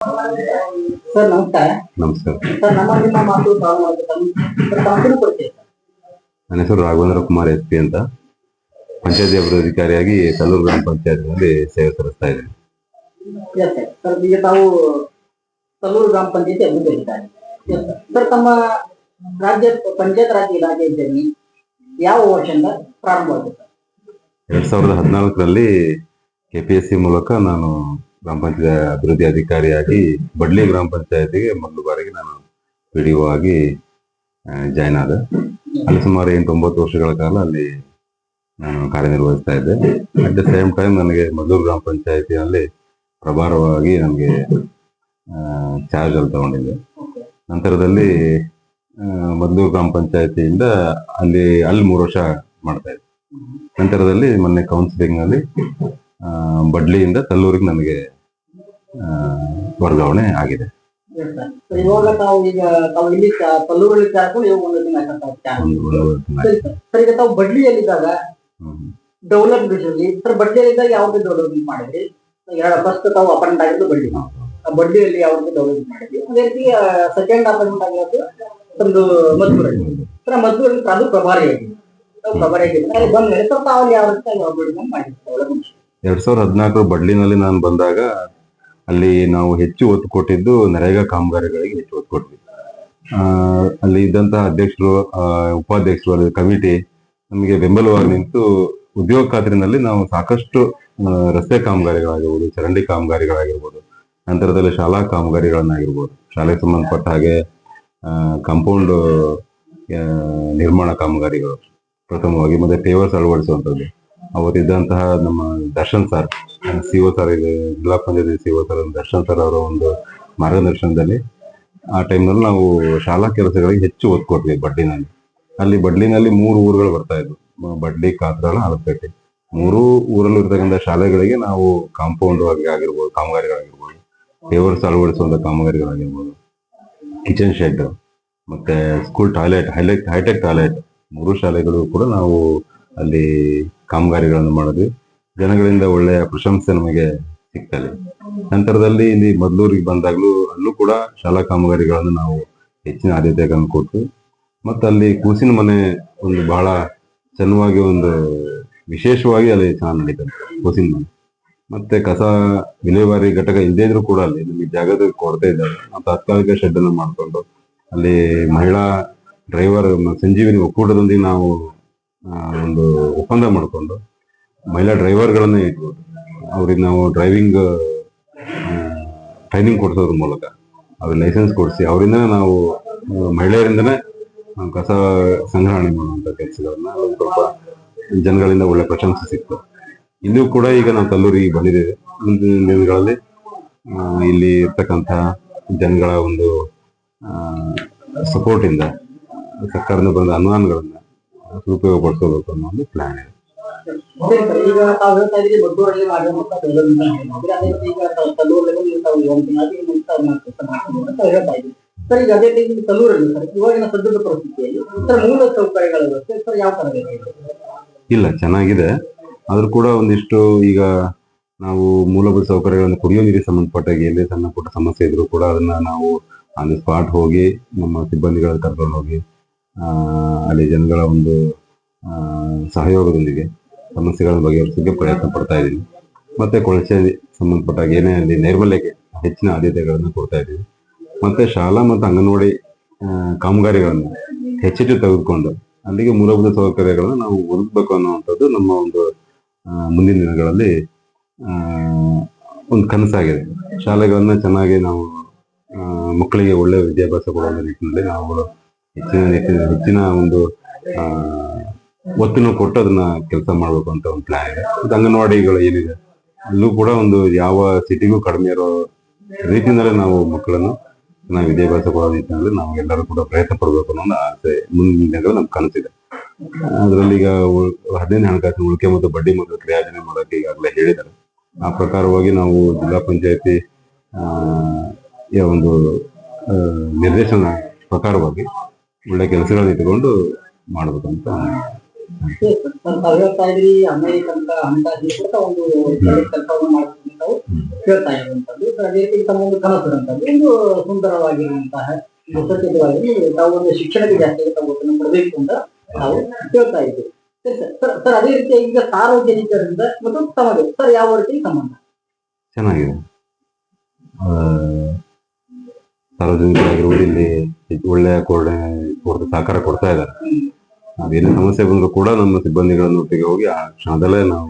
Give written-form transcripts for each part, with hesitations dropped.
Sir ನಮಸ್ಕಾರ. ನಮಸ್ಕಾರ. Sir ನಿಮ್ಮ ಮಾತು ನನ್ನ ಹೆಸರು ರಾಘವೇಂದ್ರ ಕುಮಾರ್ ಎಸ್ ಪಿ ಅಂತ, ಪಂಚಾಯತಿ ಅಭಿವೃದ್ಧಿಕಾರಿಯಾಗಿ ತಲ್ಲೂರು ಗ್ರಾಮ ಪಂಚಾಯತ್ನಲ್ಲಿ ಸೇವೆ ಸಲ್ಲಿಸ್ತಾ ಇದ್ದೇನೆ. ಸರ್ ಈಗ ತಾವು ತಲ್ಲೂರು ಗ್ರಾಮ ಪಂಚಾಯತಿ ಅಭಿವೃದ್ಧಿ ಅಧಿಕಾರಿ. ಸರ್ ತಮ್ಮ ರಾಜ್ಯ ಪಂಚಾಯತ್ ರಾಜ್ ಇಲಾಖೆ ಇದ್ದೇನೆ ಯಾವ ವರ್ಷದಿಂದ ಪ್ರಾರಂಭವಾಗುತ್ತೆ? 2014ರಲ್ಲಿ KPSC ಮೂಲಕ ನಾನು ಗ್ರಾಮ ಪಂಚಾಯತ್ ಅಭಿವೃದ್ಧಿ ಅಧಿಕಾರಿಯಾಗಿ ಬಡ್ಲಿ ಗ್ರಾಮ ಪಂಚಾಯತಿಗೆ ಮೊದಲು ಬಾರಿಗೆ ನಾನು PDO ಆಗಿ ಜಾಯ್ನ್ ಆದೆ. ಅಲ್ಲಿ ಸುಮಾರು 8-9 ವರ್ಷಗಳ ಕಾಲ ಅಲ್ಲಿ ನಾನು ಕಾರ್ಯನಿರ್ವಹಿಸ್ತಾ ಇದ್ದೆ. ಅಟ್ ದ ಸೇಮ್ ಟೈಮ್ ನನಗೆ ಮದ್ದೂರು ಗ್ರಾಮ ಪಂಚಾಯತಿನಲ್ಲಿ ಪ್ರಭಾರವಾಗಿ ನನಗೆ ಚಾರ್ಜ್ ಅಲ್ಲಿ ತಗೊಂಡಿದ್ದೆ. ನಂತರದಲ್ಲಿ ಮದ್ದೂರು ಗ್ರಾಮ ಪಂಚಾಯತಿಯಿಂದ ಅಲ್ಲಿ 3 ವರ್ಷ ಮಾಡ್ತಾ ಇದ್ದೆ. ನಂತರದಲ್ಲಿ ಮೊನ್ನೆ ಕೌನ್ಸಿಲಿಂಗ್ ನಲ್ಲಿ ಬಡ್ಲಿಯಿಂದ ತಲ್ಲೂರಿಗೆ ನನಗೆ ವರ್ಗಾವಣೆ ಆಗಿದೆ. ಇವಾಗ ತಾವು ಇಲ್ಲಿ ತಲ್ಲೂರಲ್ಲಿ ಈಗ ತಾವು ಬಡ್ಲಿಯಲ್ಲಿದ್ದಾಗ ಡೆವಲಪ್ಮೆಂಟ್ ಸರ್ ಬಡ್ಲಿಯಲ್ಲಿದ್ದಾಗ ಯಾವ್ದು ಡೆವಲಪ್ಮೆಂಟ್ ಮಾಡಿದ್ರಿ? ಫಸ್ಟ್ ತಾವು ಅಪಾಯಿಂಟ್ ಆಗಿದ್ದು ಬಡ್ಲಿ, ಬಡ್ಲಿಯಲ್ಲಿ ಯಾವ್ದು ಡೆವಲಪ್ಮೆಂಟ್ ಮಾಡಿದ್ವಿ. ಅದೇ ರೀತಿ ಸೆಕೆಂಡ್ ಅಪಾಯಿಂಟ್ಮೆಂಟ್ ಆಗಿರೋದು ಒಂದು ಮದ್ದೂರಲ್ಲಿ. ಸರ್ ಮದ್ದೂರಲ್ಲಿ ಅದು ಪ್ರಭಾರಿಯಾಗಿದೆ. 2014 ಬಡ್ಲಿನಲ್ಲಿ ನಾನು ಬಂದಾಗ ಅಲ್ಲಿ ನಾವು ಹೆಚ್ಚು ಒತ್ತು ಕೊಟ್ಟಿದ್ದು ನರೇಗಾ ಕಾಮಗಾರಿಗಳಿಗೆ ಹೆಚ್ಚು ಒತ್ತು ಕೊಟ್ವಿ. ಅಲ್ಲಿ ಇದ್ದಂತಹ ಅಧ್ಯಕ್ಷರು, ಉಪಾಧ್ಯಕ್ಷರು, ಕಮಿಟಿ ನಮಗೆ ಬೆಂಬಲವಾಗಿ ನಿಂತು ಉದ್ಯೋಗ ಖಾತ್ರಿನಲ್ಲಿ ನಾವು ಸಾಕಷ್ಟು ರಸ್ತೆ ಕಾಮಗಾರಿಗಳಾಗಿರ್ಬೋದು, ಚರಂಡಿ ಕಾಮಗಾರಿಗಳಾಗಿರ್ಬೋದು, ನಂತರದಲ್ಲಿ ಶಾಲಾ ಕಾಮಗಾರಿಗಳನ್ನಾಗಿರ್ಬೋದು, ಶಾಲೆಗೆ ಸಂಬಂಧಪಟ್ಟ ಹಾಗೆ ಕಾಂಪೌಂಡ್ ನಿರ್ಮಾಣ ಕಾಮಗಾರಿಗಳು ಪ್ರಥಮವಾಗಿ, ಮತ್ತೆ ಪೇವರ್ಸ್ ಅಳವಡಿಸುವಂಥದ್ದು. ಅವರಿದ್ದಂತಹ ನಮ್ಮ ದರ್ಶನ್ ಸರ್, CO ಸರ್, ಜಿಲ್ಲಾ ಪಂಚಾಯತಿ CO ಸರ್ ದರ್ಶನ್ ಸರ್ ಅವರ ಒಂದು ಮಾರ್ಗದರ್ಶನದಲ್ಲಿ ಆ ಟೈಮ್ನಲ್ಲಿ ನಾವು ಶಾಲಾ ಕೆಲಸಗಳಿಗೆ ಹೆಚ್ಚು ಒತ್ತು ಕೊಟ್ವಿ ಬಡ್ಲಿನಲ್ಲಿ. ಅಲ್ಲಿ ಬಡ್ಲಿನಲ್ಲಿ 3 ಊರುಗಳು ಬರ್ತಾ ಇದ್ವು, ಬಡ್ಲಿ, ಕಾತ್ರಾಳ, ಹಲಪೇಟೆ. 3 ಊರಲ್ಲೂ ಇರ್ತಕ್ಕಂಥ ಶಾಲೆಗಳಿಗೆ ನಾವು ಕಾಂಪೌಂಡ್ ಆಗಿರ್ಬೋದು, ಕಾಮಗಾರಿಗಳಾಗಿರ್ಬೋದು, ಪೇವರ್ಸ್ ಅಳವಡಿಸುವಂತ ಕಾಮಗಾರಿಗಳಾಗಿರ್ಬೋದು, ಕಿಚನ್ ಶೆಡ್, ಮತ್ತೆ ಸ್ಕೂಲ್ ಟಾಯ್ಲೆಟ್, ಹೈಟೆಕ್ ಟಾಯ್ಲೆಟ್, 3 ಶಾಲೆಗಳು ಕೂಡ ನಾವು ಅಲ್ಲಿ ಕಾಮಗಾರಿಗಳನ್ನು ಮಾಡಿದ್ವಿ. ಜನಗಳಿಂದ ಒಳ್ಳೆಯ ಪ್ರಶಂಸೆ ನಮಗೆ ಸಿಗ್ತದೆ. ನಂತರದಲ್ಲಿ ಇಲ್ಲಿ ಮದ್ದೂರಿಗೆ ಬಂದಾಗಲೂ ಅಲ್ಲೂ ಕೂಡ ಶಾಲಾ ಕಾಮಗಾರಿಗಳನ್ನು ನಾವು ಹೆಚ್ಚಿನ ಆದ್ಯತೆಗಳನ್ನು ಕೊಟ್ಟು, ಮತ್ತೆ ಅಲ್ಲಿ ಕೂಸಿನ ಮನೆ ಒಂದು ಬಹಳ ಚೆನ್ನಾಗಿ ಒಂದು ವಿಶೇಷವಾಗಿ ಅಲ್ಲಿ ಚೆನ್ನಾಗಿ ನಡೀತದೆ ಕೂಸಿನ ಮನೆ. ಮತ್ತೆ ಕಸ ವಿಲೇವಾರಿ ಘಟಕ ಇಲ್ಲದೇ ಇದ್ರೂ ಕೂಡ ಅಲ್ಲಿ ನಮಗೆ ಜಾಗದ ಕೊರತೆ ಇದ್ದಾಗ ನಾವು ತಾತ್ಕಾಲಿಕ ಶೆಡ್ ಅನ್ನು ಮಾಡಿಕೊಂಡು ಅಲ್ಲಿ ಮಹಿಳಾ ಡ್ರೈವರ್ ಸಂಜೀವಿನಿ ಒಕ್ಕೂಟದೊಂದಿಗೆ ನಾವು ಒಂದು ಒಪ್ಪಂದ ಮಾಡಿಕೊಂಡು ಮಹಿಳಾ ಡ್ರೈವರ್ಗಳನ್ನೇ ಇಟ್ಬೋದು. ಅವ್ರಿಗೆ ನಾವು ಡ್ರೈವಿಂಗ್ ಟ್ರೈನಿಂಗ್ ಕೊಡಿಸೋದ್ರ ಮೂಲಕ ಅವ್ರಿಗೆ ಲೈಸೆನ್ಸ್ ಕೊಡಿಸಿ ಅವರಿಂದನೇ ನಾವು ಮಹಿಳೆಯರಿಂದನೇ ಕಸ ಸಂಗ್ರಹಣೆ ಮಾಡುವಂಥ ಕೆಲಸಗಳನ್ನ ಸ್ವಲ್ಪ ಜನಗಳಿಂದ ಒಳ್ಳೆ ಪ್ರಶಂಸೆ ಸಿಕ್ತು. ಇಲ್ಲೂ ಕೂಡ ಈಗ ನಾವು ತಲ್ಲೂರಿಗೆ ಬಂದಿದ್ದೇವೆ. ಮುಂದಿನ ದಿನಗಳಲ್ಲಿ ಇಲ್ಲಿ ಇರ್ತಕ್ಕಂಥ ಜನಗಳ ಒಂದು ಸಪೋರ್ಟ್ ಇಂದ ಸರ್ಕಾರದಿಂದ ಬಂದ ಅನುದಾನಗಳನ್ನ ಉಪಯೋಗ ಪಡಿಸಬೇಕು ಅನ್ನೋ ಒಂದು ಪ್ಲಾನ್ ಇದೆ. ಈಗ ತಾವು ಹೇಳ್ತಾ ಇದ್ದೀರಿ ಮದ್ದೂರಲ್ಲಿ ಮಾಡಿರುವಂತಹ ಸರ್, ಈಗ ಅದೇ ರೀತಿ ತಲ್ಲೂರಲ್ಲಿ ಸರ್ ಇವಾಗಿನ ಸದ್ಯದ ಪರಿಸ್ಥಿತಿಯಲ್ಲಿ ಸರ್ ಮೂಲ ಸೌಕರ್ಯಗಳ ವ್ಯವಸ್ಥೆ ಸರ್ ಯಾವ ತರ ಇಲ್ಲ, ಚೆನ್ನಾಗಿದೆ. ಆದ್ರೂ ಕೂಡ ಒಂದಿಷ್ಟು ಈಗ ನಾವು ಮೂಲಭೂತ ಸೌಕರ್ಯಗಳನ್ನು, ಕುಡಿಯೋ ನೀರಿಗೆ ಸಂಬಂಧಪಟ್ಟಾಗ ಎಲ್ಲೇ ಸಣ್ಣ ಪುಟ್ಟ ಸಮಸ್ಯೆ ಇದ್ರು ಕೂಡ ಅದನ್ನ ನಾವು ಆನ್ ದಿ ಸ್ಪಾಟ್ ಹೋಗಿ ನಮ್ಮ ಸಿಬ್ಬಂದಿಗಳ ಕರ್ಕೊಂಡು ಹೋಗಿ ಅಲ್ಲಿ ಜನಗಳ ಒಂದು ಸಹಯೋಗದೊಂದಿಗೆ ಸಮಸ್ಯೆಗಳನ್ನು ಬಗೆಹರಿಸಲಿಕ್ಕೆ ಪ್ರಯತ್ನ ಪಡ್ತಾ ಇದ್ದೀವಿ. ಮತ್ತೆ ಕೊಳಚೆ ಸಂಬಂಧಪಟ್ಟಾಗ ಏನೇ ಅಲ್ಲಿ ನೈರ್ಮಲ್ಯಕ್ಕೆ ಹೆಚ್ಚಿನ ಆದ್ಯತೆಗಳನ್ನು ಕೊಡ್ತಾ ಇದ್ದೀವಿ. ಮತ್ತೆ ಶಾಲಾ ಮತ್ತು ಅಂಗನವಾಡಿ ಕಾಮಗಾರಿಗಳನ್ನು ಹೆಚ್ಚೆಚ್ಚು ತೆಗೆದುಕೊಂಡು ಅಲ್ಲಿಗೆ ಮೂಲಭೂತ ಸೌಕರ್ಯಗಳನ್ನು ನಾವು ಒದಗಬೇಕು ಅನ್ನುವಂಥದ್ದು ನಮ್ಮ ಒಂದು ಮುಂದಿನ ದಿನಗಳಲ್ಲಿ ಒಂದು ಕನಸಾಗಿದೆ. ಶಾಲೆಗಳನ್ನ ಚೆನ್ನಾಗಿ ನಾವು ಮಕ್ಕಳಿಗೆ ಒಳ್ಳೆಯ ವಿದ್ಯಾಭ್ಯಾಸ ಕೊಡುವ ನಿಟ್ಟಿನಲ್ಲಿ ನಾವು ಹೆಚ್ಚಿನ ಒಂದು ಒತ್ತನ್ನು ಕೊಟ್ಟು ಅದನ್ನ ಕೆಲಸ ಮಾಡಬೇಕು ಅಂತ ಒಂದು ಪ್ಲಾನ್ ಇದೆ. ಮತ್ತು ಅಂಗನವಾಡಿಗಳು ಏನಿದೆ ಅಲ್ಲೂ ಕೂಡ ಒಂದು ಯಾವ ಸಿಟಿಗೂ ಕಡಿಮೆ ಇರೋ ರೀತಿಯಿಂದಲೇ ನಾವು ಮಕ್ಕಳನ್ನು ನಾವು ವಿದ್ಯಾಭ್ಯಾಸ ಕೊಡೋ ನಿಟ್ಟಿನಲ್ಲಿ ನಾವು ಎಲ್ಲರೂ ಕೂಡ ಪ್ರಯತ್ನ ಪಡಬೇಕು ಅನ್ನೋ ಒಂದು ಆಸೆ ಮುಂದಿನ ದಿನಗಳು ನಮ್ಗೆ ಕನಸಿದೆ. ಅದರಲ್ಲಿ ಈಗ 15 ಹಣಕಾಸಿನ ಉಳಿಕೆ ಮತ್ತು ಬಡ್ಡಿ ಮತ್ತು ಕ್ರಿಯಾಜನೆ ಮಾಡೋಕೆ ಈಗಾಗಲೇ ಹೇಳಿದ್ದಾರೆ. ಆ ಪ್ರಕಾರವಾಗಿ ನಾವು ಜಿಲ್ಲಾ ಪಂಚಾಯತಿ ಒಂದು ನಿರ್ದೇಶನ ಪ್ರಕಾರವಾಗಿ ಒಳ್ಳೆ ಕೆಲಸಗಳನ್ನ ಇಟ್ಟುಕೊಂಡು ಮಾಡ್ಬೇಕಂತ. ಅಮೆರಿಕನ್ ಹಣಕಾಸಿನ ಒಂದು ಕೆಲಸವನ್ನು ಮಾಡ್ತೀನಿ ತಾವು ಹೇಳ್ತಾ ಇರುವಂತದ್ದು. ಅದೇ ರೀತಿ ತಮ್ಮ ಒಂದು ಕನಸು ಇರುವಂತದ್ದು ಒಂದು ಸುಂದರವಾಗಿರುವಂತಹ ಸ್ವಚ್ಛತೆವಾಗಿ ತಾವು ಒಂದು ಶಿಕ್ಷಣಕ್ಕೆ ಜಾಸ್ತಿ ತಾವು ಒತ್ತನ್ನು ಕೊಡಬೇಕು ಅಂತ ನಾವು ಹೇಳ್ತಾ ಇದ್ದೀವಿ. ಸರಿ ಸರ್. ಸರ್ ಅದೇ ರೀತಿ ಈಗ ಸಾರ್ವಜನಿಕರಿಂದ ಮತ್ತು ತಮಗೆ ಸರ್ ಯಾವ ರೀತಿ ಸಂಬಂಧ? ಚೆನ್ನಾಗಿದೆ. ಸಾರ್ವಜನಿಕರಾಗಿರುವುದು ಇಲ್ಲಿ ಒಳ್ಳೆಯ ಕೊಡುಗೆ ಸಹಕಾರ ಕೊಡ್ತಾ ಇದ್ದಾರೆ. ಅದೇನೇ ಸಮಸ್ಯೆ ಬಂದರೂ ಕೂಡ ನಮ್ಮ ಸಿಬ್ಬಂದಿಗಳನ್ನು ಒಟ್ಟಿಗೆ ಹೋಗಿ ಆ ಕ್ಷಣದಲ್ಲೇ ನಾವು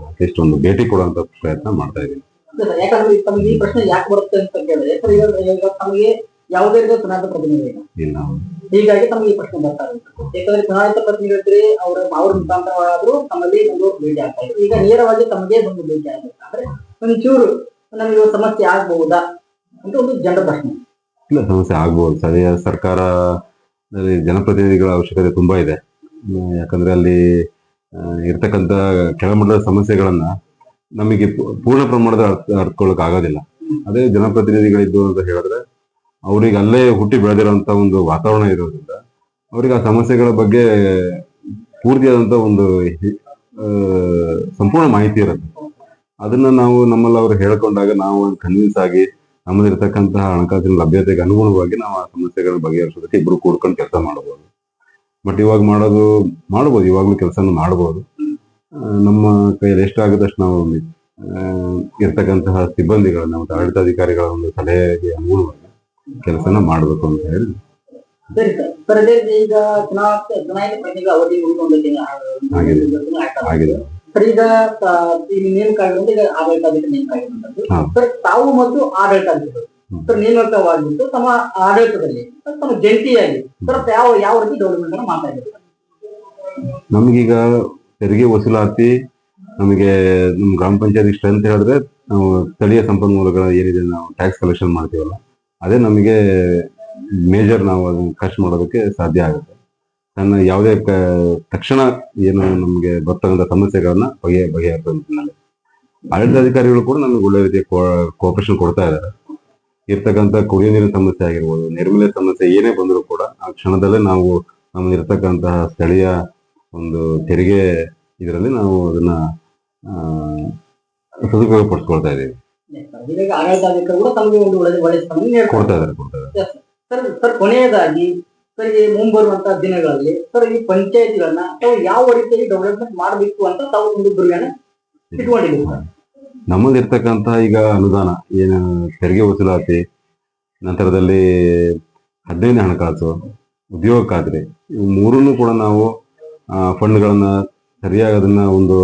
ಅಟ್ಲೀಸ್ಟ್ ಒಂದು ಭೇಟಿ ಕೊಡುವಂತ ಪ್ರಯತ್ನ ಮಾಡ್ತಾ ಇದ್ದೀವಿ. ಯಾಕಂದ್ರೆ ತಮಗೆ ಈ ಪ್ರಶ್ನೆ ಯಾಕೆ ಬರುತ್ತೆ ಅಂತ ಕೇಳಿದ್ರೆ ಸರ್ ಈಗ ತಮಗೆ ಯಾವುದೇ ರೀತಿಯ ಚುನಾಯಿತ ಪ್ರತಿನಿಧಿ ಇಲ್ಲ, ಹೀಗಾಗಿ ತಮಗೆ ಈ ಪ್ರಶ್ನೆ ಬರ್ತಾ ಇರುತ್ತೆ. ಯಾಕಂದ್ರೆ ಚುನಾಯಿತ ಪ್ರತಿನಿಧಿಗಳಿದ್ರೆ ಅವ್ರ ಮುಖಾಂತರವಾದ್ರೂ ತಮ್ಮಲ್ಲಿ ಒಂದು ಭೇಟಿ ಆಗ್ತಾ ಇದೆ. ಈಗ ನೇರವಾಗಿ ತಮಗೆ ಬಂದು ಭೇಟಿ ಆಗಬೇಕಾದ್ರೆ ಒಂಚೂರು ನಮಗೆ ಸಮಸ್ಯೆ ಆಗ್ಬಹುದಾ ಅಂತ ಒಂದು ಜನರ ಪ್ರಶ್ನೆ. ಇಲ್ಲ, ಸಮಸ್ಯೆ ಆಗ್ಬಹುದು. ಸ್ಥಳೀಯ ಸರ್ಕಾರದಲ್ಲಿ ಜನಪ್ರತಿನಿಧಿಗಳ ಅವಶ್ಯಕತೆ ತುಂಬಾ ಇದೆ. ಯಾಕಂದ್ರೆ ಅಲ್ಲಿ ಇರ್ತಕ್ಕಂಥ ಕೆಳಮಟ್ಟದ ಸಮಸ್ಯೆಗಳನ್ನ ನಮಗೆ ಪೂರ್ಣ ಪ್ರಮಾಣದ ಅರ್ಥಕೊಳ್ಳಕ್ ಆಗೋದಿಲ್ಲ. ಅದೇ ಜನಪ್ರತಿನಿಧಿಗಳಿದ್ದು ಅಂತ ಹೇಳಿದ್ರೆ ಅವ್ರಿಗೆ ಅಲ್ಲೇ ಹುಟ್ಟಿ ಬೆಳೆದಿರುವಂತ ಒಂದು ವಾತಾವರಣ ಇರೋದ್ರಿಂದ ಅವ್ರಿಗೆ ಆ ಸಮಸ್ಯೆಗಳ ಬಗ್ಗೆ ಪೂರ್ತಿಯಾದಂತ ಒಂದು ಸಂಪೂರ್ಣ ಮಾಹಿತಿ ಇರುತ್ತೆ. ಅದನ್ನ ನಾವು ನಮ್ಮಲ್ಲಿ ಅವ್ರು ಹೇಳ್ಕೊಂಡಾಗ ನಾವು ಕನ್ವಿನ್ಸ್ ಆಗಿ ನಮ್ಮಲ್ಲಿರ್ತಕ್ಕಂತಹ ಹಣಕಾಸಿನ ಲಭ್ಯತೆಗೆ ಅನುಗುಣವಾಗಿ ನಾವು ಆ ಸಮಸ್ಯೆಗಳನ್ನ ಬಗೆಹರಿಸೋದಕ್ಕೆ ಇಬ್ರು ಕೂಡ್ಕೊಂಡು ಕೆಲಸ ಮಾಡಬಹುದು. ಬಟ್ ಇವಾಗ ಮಾಡ್ಬೋದು, ಇವಾಗ್ಲೂ ಕೆಲಸನ ಮಾಡ್ಬೋದು. ನಮ್ಮ ಕೈಯಲ್ಲಿ ಎಷ್ಟಾಗುತ್ತಷ್ಟು ನಾವು ಇರ್ತಕ್ಕಂತಹ ಸಿಬ್ಬಂದಿಗಳನ್ನ ಮತ್ತು ಆಡಳಿತಾಧಿಕಾರಿಗಳ ಒಂದು ಸಲಹೆಗೆ ಅನುಗುಣವಾಗಿ ಕೆಲಸನ ಮಾಡ್ಬೇಕು ಅಂತ ಹೇಳಿ. ಸರಿ ಸರ್. ಸರ್ ಅದೇ ಈಗ ಚುನಾಯಿತ ಪ್ರತಿನಿಧಿಗಳ ಅವಧಿ ಆಗಿದೆ. ಸರ್ ಈಗ ನೇಮಕ ಆಗಿರುವಂತ ಈಗ ಆಡಳಿತಾಧಿಕಾರಿ ನೇಮಕ ಆಗಿರುವಂತದ್ದು ಸರ್ ತಾವು ಮತ್ತು ಆಡಳಿತಾಧಿಕಾರಿಗಳು ಸರ್ ನೇಮಕವಾಗಿದ್ದು ತಮ್ಮ ಆಡಳಿತದಲ್ಲಿ ತಮ್ಮ ಜಂಟಿಯಾಗಿ ಸರ್ ಯಾವ ರೀತಿ ಡೆವಲಪ್ಮೆಂಟ್ ಅನ್ನು ಮಾಡ್ತಾ ಇದ್ದಾರೆ? ನಮ್ಗೀಗ ತೆರಿಗೆ ವಸೂಲಾತಿ ನಮಗೆ ನಮ್ಮ ಗ್ರಾಮ ಪಂಚಾಯತಿ ಸ್ಟ್ರೆಂತ್ ಹೇಳಿದ್ರೆ ನಾವು ಸ್ಥಳೀಯ ಸಂಪನ್ಮೂಲಗಳ ಏನಿದೆ ನಾವು ಟ್ಯಾಕ್ಸ್ ಕಲೆಕ್ಷನ್ ಮಾಡ್ತೀವಲ್ಲ ಅದೇ ನಮಗೆ ಮೇಜರ್. ನಾವು ಅದನ್ನ ಖರ್ಚು ಮಾಡೋದಕ್ಕೆ ಸಾಧ್ಯ ಆಗುತ್ತೆ. ನನ್ನ ಯಾವುದೇ ತಕ್ಷಣ ಏನು ನಮಗೆ ಬರ್ತಕ್ಕಂಥ ಸಮಸ್ಯೆಗಳನ್ನ ಬಗೆಹರಿಸೋ ನಿಟ್ಟಿನಲ್ಲಿ ಆಡಳಿತಾಧಿಕಾರಿಗಳು ಕೂಡ ನಮಗೆ ಒಳ್ಳೆ ರೀತಿಯ ಕೋಆಪರೇಷನ್ ಕೊಡ್ತಾ ಇದ್ದಾರೆ. ಇರ್ತಕ್ಕಂಥ ಕುಡಿಯೋ ನೀರಿನ ಸಮಸ್ಯೆ ಆಗಿರ್ಬೋದು, ನೈರ್ಮಲ್ಯ ಸಮಸ್ಯೆ ಏನೇ ಬಂದರೂ ಕೂಡ ಆ ಕ್ಷಣದಲ್ಲೇ ನಾವು ನಮ್ಮಲ್ಲಿರ್ತಕ್ಕಂತಹ ಸ್ಥಳೀಯ ಒಂದು ತೆರಿಗೆ ಇದರಲ್ಲಿ ನಾವು ಅದನ್ನ ಸದುಪಯೋಗ ಪಡಿಸ್ಕೊಳ್ತಾ ಇದ್ದೀವಿ. ಕೊಡ್ತಾ ಇದ್ದಾರೆ. ಸರ್ ಕೊನೆಯದಾಗಿ ಸರ್ ಈ ಮುಂಬರುವಂತಹ ದಿನಗಳಲ್ಲಿ ಸರ್ ಈ ಪಂಚಾಯತಿಗಳನ್ನ ತಾವು ಯಾವ ರೀತಿಯಾಗಿ ಡೆವಲಪ್ಮೆಂಟ್ ಮಾಡಬೇಕು ಅಂತ ತಾವು ಒಂದು ಗುರಿಯನ್ನ ಇಟ್ಕೊಂಡಿದ್ದೀವಿ? ನಮ್ಮಲ್ಲಿರ್ತಕ್ಕಂಥ ಈಗ ಅನುದಾನ ಏನು ತೆರಿಗೆ ವಸೂಲಾತಿ, ನಂತರದಲ್ಲಿ 15ನೇ ಹಣಕಾಸು, ಉದ್ಯೋಗ ಖಾತ್ರಿ, ಇವು ಮೂರನ್ನು ಕೂಡ ನಾವು ಫಂಡ್ಗಳನ್ನ ಸರಿಯಾಗಿ ಅದನ್ನ ಒಂದು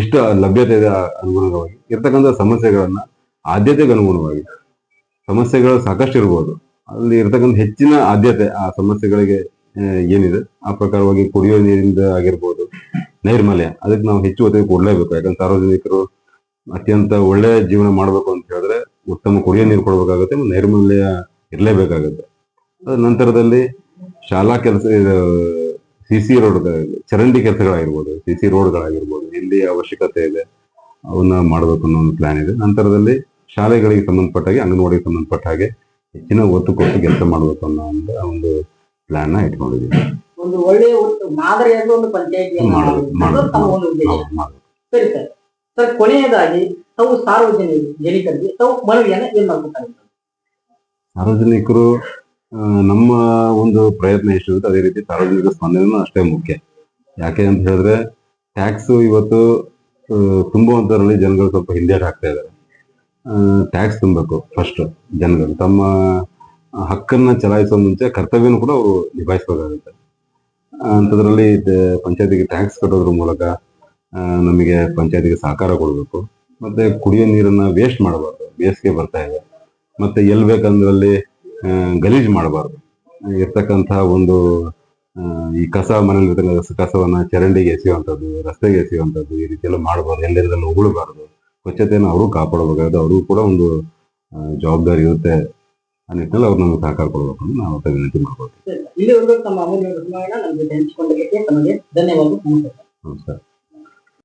ಎಷ್ಟು ಲಭ್ಯತೆ ಇದೆ ಅನುಗುಣವಾಗಿ ಇರ್ತಕ್ಕಂಥ ಸಮಸ್ಯೆಗಳನ್ನ ಆದ್ಯತೆಗೆ ಅನುಗುಣವಾಗಿ, ಸಮಸ್ಯೆಗಳು ಸಾಕಷ್ಟು ಇರ್ಬೋದು, ಅಲ್ಲಿ ಇರ್ತಕ್ಕಂಥ ಹೆಚ್ಚಿನ ಆದ್ಯತೆ ಆ ಸಮಸ್ಯೆಗಳಿಗೆ ಏನಿದೆ ಆ ಪ್ರಕಾರವಾಗಿ ಕುಡಿಯೋ ನೀರಿಂದ ಆಗಿರ್ಬೋದು, ನೈರ್ಮಲ್ಯ ಅದಕ್ಕೆ ನಾವು ಹೆಚ್ಚು ಒತ್ತು ಕೊಡ್ಲೇಬೇಕು. ಯಾಕಂದ್ರೆ ಸಾರ್ವಜನಿಕರು ಅತ್ಯಂತ ಒಳ್ಳೆ ಜೀವನ ಮಾಡ್ಬೇಕು ಅಂತ ಹೇಳಿದ್ರೆ ಉತ್ತಮ ಕುಡಿಯೋ ನೀರು ಕೊಡ್ಬೇಕಾಗುತ್ತೆ, ನೈರ್ಮಲ್ಯ ಇರಲೇಬೇಕಾಗುತ್ತೆ. ಅದ ನಂತರದಲ್ಲಿ ಶಾಲಾ ಕೆಲಸ, ಸಿಸಿ ರೋಡ್, ಚರಂಡಿ ಕೆಲಸಗಳಾಗಿರ್ಬೋದು, ಸಿಸಿ ರೋಡ್ಗಳಾಗಿರ್ಬೋದು, ಎಲ್ಲಿ ಅವಶ್ಯಕತೆ ಇದೆ ಅವನ್ನ ಮಾಡ್ಬೇಕು ಅನ್ನೋ ಒಂದು ಪ್ಲಾನ್ ಇದೆ. ನಂತರದಲ್ಲಿ ಶಾಲೆಗಳಿಗೆ ಸಂಬಂಧಪಟ್ಟ ಹಾಗೆ, ಅಂಗನವಾಡಿಗೆ ಸಂಬಂಧಪಟ್ಟ ಹಾಗೆ ಹೆಚ್ಚಿನ ಒತ್ತು ಕೊಟ್ಟು ಕೆಲಸ ಮಾಡ್ಬೇಕು ಅನ್ನೋ ಒಂದು ಪ್ಲಾನ್ ನ ಇಟ್ಕೊಂಡಿದ್ದೀವಿ. ಒಂದು ಒಳ್ಳೆಯ ಮಾದರಿಯಾಗಿ ಒಂದು ಪಂಚಾಯತಿ ಸರಿ ಸರ್. ಸರ್ ಕೊನೆಯದಾಗಿ ತಾವು ಸಾರ್ವಜನಿಕರಿಗೆ ತಾವು ಮನವಿಯನ್ನ ಏನ್ ಮಾಡ್ಬೇಕಾಗುತ್ತೆ? ಸಾರ್ವಜನಿಕರು ನಮ್ಮ ಒಂದು ಪ್ರಯತ್ನ ಎಷ್ಟಿರುತ್ತೆ ಅದೇ ರೀತಿ ಸಾರ್ವಜನಿಕ ಸ್ಪಂದನೆ ಅಷ್ಟೇ ಮುಖ್ಯ. ಯಾಕೆ ಅಂತ ಹೇಳಿದ್ರೆ ಟ್ಯಾಕ್ಸ್ ಇವತ್ತು ತುಂಬುವಂತರಲ್ಲಿ ಜನಗಳು ಸ್ವಲ್ಪ ಹಿಂದೇಟ್ ಹಾಕ್ತಾ ಇದ್ದಾರೆ. ಟ್ಯಾಕ್ಸ್ ತುಂಬಬೇಕು ಫಸ್ಟ್. ಜನಗಳು ತಮ್ಮ ಹಕ್ಕನ್ನ ಚಲಾಯಿಸೋ ಮುಂಚೆ ಕರ್ತವ್ಯನೂ ಕೂಡ ಅವರು ನಿಭಾಯಿಸಬೇಕಾಗುತ್ತೆ. ಅಂಥದ್ರಲ್ಲಿ ಪಂಚಾಯತಿಗೆ ಟ್ಯಾಕ್ಸ್ ಕಟ್ಟೋದ್ರ ಮೂಲಕ ನಮಗೆ ಪಂಚಾಯತಿಗೆ ಸಹಕಾರ ಕೊಡಬೇಕು. ಮತ್ತೆ ಕುಡಿಯೋ ನೀರನ್ನ ವೇಸ್ಟ್ ಮಾಡಬಾರ್ದು. ಬೇಸಿಗೆ ಬರ್ತಾ ಇದೆ, ಮತ್ತೆ ಎಲ್ಲಿ ಬೇಕಂದ್ರಲ್ಲಿ ಗಲೀಜ್ ಮಾಡಬಾರ್ದು. ಇರ್ತಕ್ಕಂತಹ ಒಂದು ಈ ಮನೇಲಿ ಕಸವನ್ನ ಚರಂಡಿಗೆ ಎಸೆಯುವಂಥದ್ದು, ರಸ್ತೆಗೆ ಎಸೆಯುವಂಥದ್ದು, ಈ ರೀತಿ ಎಲ್ಲ ಮಾಡಬಾರ್ದು. ಎಲ್ಲೆಲ್ಲ ಉಗುಳಬಾರ್ದು. ಸ್ವಚ್ಛತೆಯನ್ನು ಅವರು ಕಾಪಾಡಬೇಕಾಗುತ್ತೆ. ಅವರು ಕೂಡ ಒಂದು ಜವಾಬ್ದಾರಿ ಇರುತ್ತೆ. ಆ ನಿಟ್ಟಿನಲ್ಲಿ ಅವ್ರು ನಮ್ಗೆ ಸಹಕಾರ ಕೊಡಬೇಕು ಅಂತ ನಾವು ವಿನಂತಿ ಮಾಡ್ಕೊಳ್ತೀವಿ. ಇಲ್ಲಿ ಒಂದು ತಮ್ಮ ಅಮೂಲ್ಯ ಸಮಯನ ನಮ್ಮ ಜೊತೆ ಹಂಚಿಕೊಂಡಿದ್ದಕ್ಕೆ ತಮಗೆ ಧನ್ಯವಾದ. ನಮಸ್ಕಾರ.